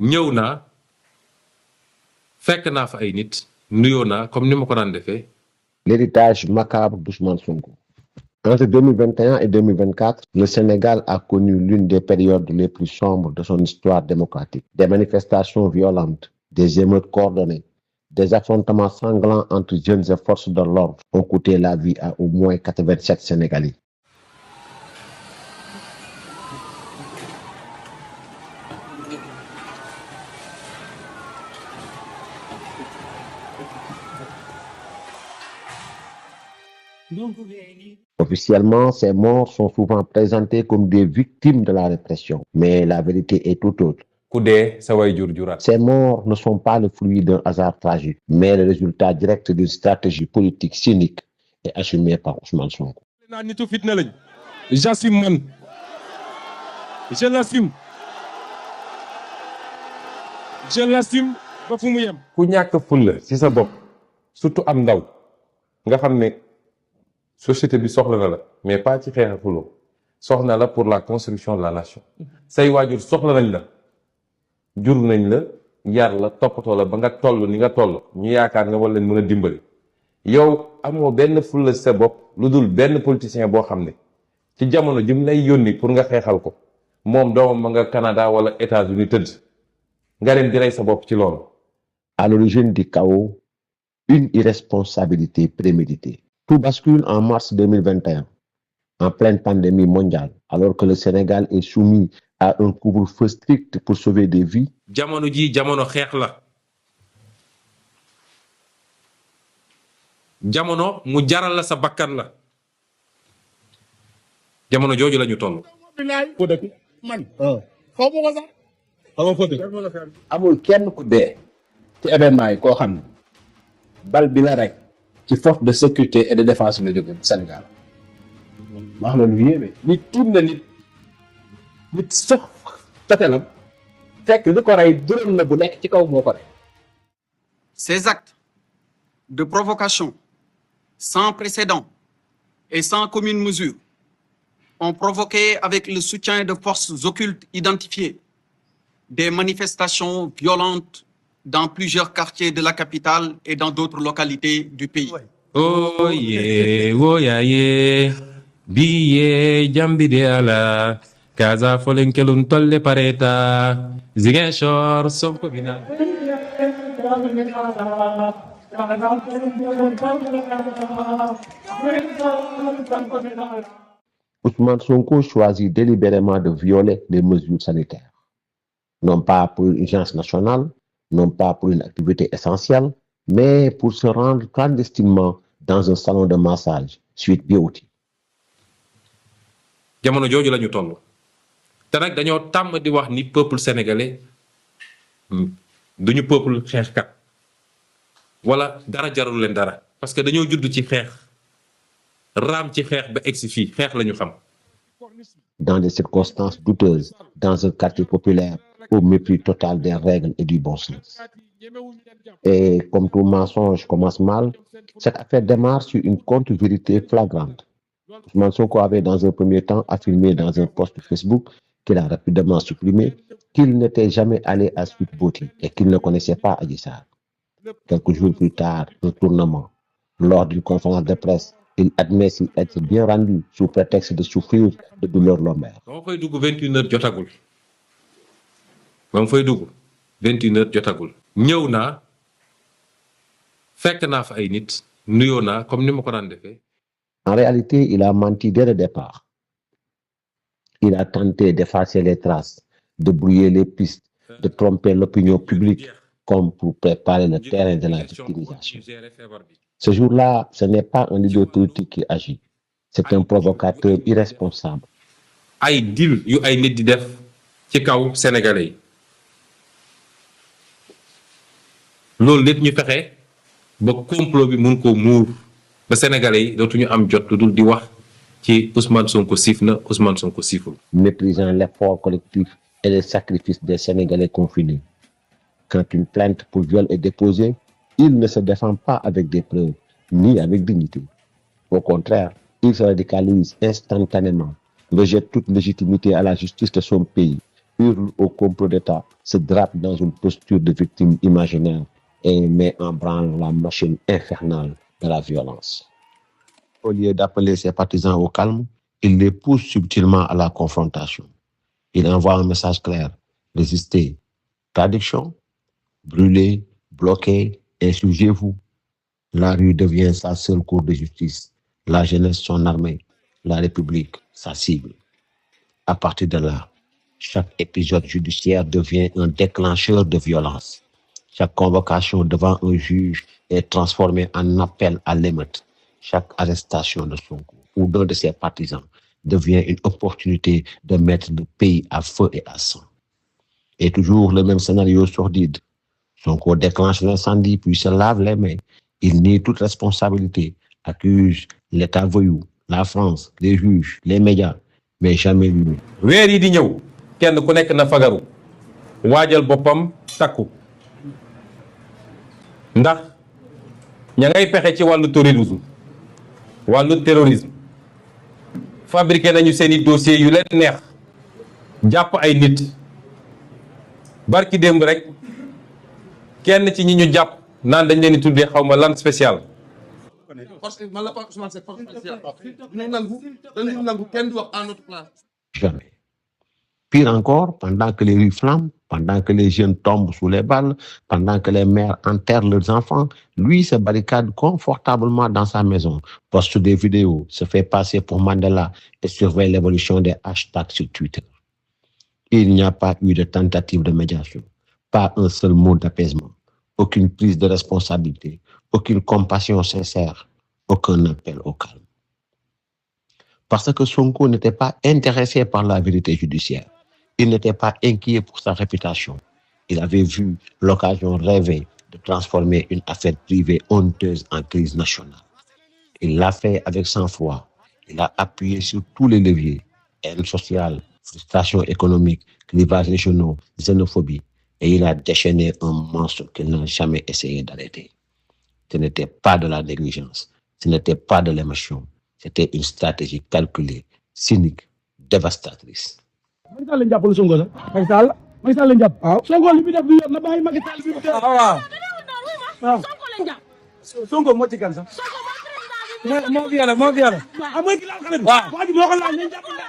ñëw naa fekk naa fa ay nit nuyoo naa comme ni ma ko daan defee. L'héritage macabre d'Ousmane Sonko. Entre 2021 et 2024, le Sénégal a connu l'une des périodes les plus sombres de son histoire démocratique. Des manifestations violentes, des émeutes coordonnées, des affrontements sanglants entre jeunes et forces de l'ordre ont coûté la vie à au moins 87 Sénégalais. Officiellement, ces morts sont souvent présentés comme des victimes de la répression, mais la vérité est tout autre. Ces morts ne sont pas le fruit d'un hasard tragique, mais le résultat direct d'une stratégie politique cynique et assumée par Ousmane Sonko. J'assume, man. Je l'assume. Je l'assume ba fu mu yem. ku ñàkk fulla ci sa bopp surtout am ndaw nga xam ne société bi soxla na la mais pas ci xeex xuloo soxna la pour la construction de la nation. say waajur soxla nañ la jur nañ la yar la toppatoo la ba nga toll ni nga toll ñu yaakaar nga war leen mën a dimbali yow amoo benn fulla sa bopp lu dul benn politicien boo xam ne ci jamono jim lay yónni pour nga xeexal ko moom doomam ma nga Canada wala États-Unis tëdd nga dem di rey sa bopp ci loolu. À l'origine du chaos, une irresponsabilité préméditée. Tout bascule en mars 2021, en pleine pandémie mondiale, alors que le Sénégal est soumis à un couvre-feu strict pour sauver des vies. jamono ji jamono xeex la jamono mu jaral la sa bakkan la jamono jooju la ñu toll. man xaw ma ko sax xaw ma ko amul kenn ku dee ci événement yi koo xam ne bal bi la rek ci force de sécurité et de défense la jóge Sénégal wax la lu yéeme nit tuum na nit sox tatelam fekk li ko rey juróom na bu nekk ci kaw moo ko rey. Ces actes de provocation sans précédent et sans commune mesure ont provoqué, avec le soutien de forces occultes identifiées, des manifestations violentes dans plusieurs quartiers de la capitale et dans d'autres localités du pays. Oh yeah, biye jambide ala kaza folenkelun tolle pareta Ziguinchor Sonko bina. Ousmane Sonko choisit délibérément de violer les mesures sanitaires, non pas pour une urgence nationale, non pas pour une activité essentielle, mais pour se rendre clandestinement dans un salon de massage, Sweet Beauty. jamono jooju la ñu toll te nag dañoo tàmm di wax ni peuple sénégalais duñu peuple xeexkat wala dara jarul leen dara parce que dañoo judd ci xeex raam ci xeex ba egsi fii xeex la ñu xam. Dans des circonstances douteuses, dans un quartier populaire, au mépris total des règles et du bon sens. Et comme tout mensonge commence mal, cette affaire démarre sur une contre-vérité flagrante. Ousmane Sonko avait dans un premier temps affirmé dans un post Facebook qu'il a rapidement supprimé qu'il n'était jamais allé à Sweet Beauty et qu'il ne connaissait pas Adji Sarr. Quelques jours plus tard, un tournement. Lors d'une conférence de presse, il admet s'y être bien rendu sous prétexte de souffrir de douleurs lombaires. ba ma fay dugg 21h jotagul ba ma fay dugg 21h jotagul. ñëw naa fekk naa fa ay nit nuyoo naa comme ni ma ko daan defee. En réalité, il a menti dès le départ. Il a tenté d'effacer les traces, de brouiller les pistes, de tromper l'opinion publique comme pour préparer le terrain de la victimisation. Ce jour-là, ce n'est pas un leader politique qui agit. C'est un provocateur irresponsable. ay dil yu ay nit di def ci kaw sénégalais yi loolu lépp ñu fexe ba complot bi mun koo muur ba sénégalais yi dootuñu am jot lu dul di wax ci Ousmane Sonko siif na Ousmane Sonko siiful. Méprisant l'effort collectif et les sacrifices des Sénégalais confinés. Quand une plainte pour viol est déposée, il ne se défend pas avec des preuves, ni avec dignité. Au contraire, il se radicalise instantanément, rejette toute légitimité à la justice de son pays hurle au complot d'État, se drape dans une posture de victime imaginaire et met en branle la machine infernale de la violence. Au lieu d'appeler ses partisans au calme, il les pousse subtilement à la confrontation. Il envoie un message clair: résistez. Traduction: brûlez, bloquez, insurgez-vous. La rue devient sa seule cour de justice, la jeunesse son armée, la République sa cible. À partir de là, chaque épisode judiciaire devient un déclencheur de violence. Chaque convocation devant un juge est transformée en appel à l'émeute. Chaque arrestation de Sonko ou d'un de ses partisans devient une opportunité de mettre le pays à feu et à sang. Et toujours le même scénario sordide. Sonko déclenche l'incendie puis se lave les mains. Il nie toute responsabilité, accuse l'État voyou, la France, les juges, les médias, mais jamais lui. weer yi di ñëw kenn ku nekk na fagaru waajal boppam takku ndax ña ngay pexe ci wàllu terrorisme fabriqué nañu seeni dossier yu leen neex jàpp ay nit barki démb rek kenn ci ñi ñu jàpp naan dañ leen di tuddee xaw ma lan spécial. Jamais. Pire encore, pendant que les rues flambent, pendant que les jeunes tombent sous les balles, pendant que les mères enterrent leurs enfants, lui se barricade confortablement dans sa maison, poste des vidéos, se fait passer pour Mandela et surveille l'évolution des hashtags sur Twitter. Il n'y a pas eu de tentative de médiation, pas un seul mot d'apaisement, aucune prise de responsabilité, aucune compassion sincère, aucun appel au calme. Parce que Sonko n'était pas intéressé par la vérité judiciaire. Il n'était pas inquiet pour sa réputation. Il avait vu l'occasion rêvée de transformer une affaire privée honteuse en crise nationale. Il l'a fait avec sang-froid. Il a appuyé sur tous les leviers: haine sociale, frustration économique, clivages régionaux, xénophobie. Et il a déchaîné un monstre qu'il n'a jamais essayé d'arrêter. Ce n'était pas de la négligence, ce n'était pas de l'émotion. C'était une stratégie calculée, cynique, dévastatrice. Macky Sall lañ jàppale Sonko sax. Macky Sall lañ jàpp. waaw Sonko li mu def du yoon na bàyyi Macky Sall bi mu def. waaw Sonko moo ci kan sax. moo fi yàlla. waaw mooy ki laal xale bi. waaw waa ji moo ko laal nañ jàppale.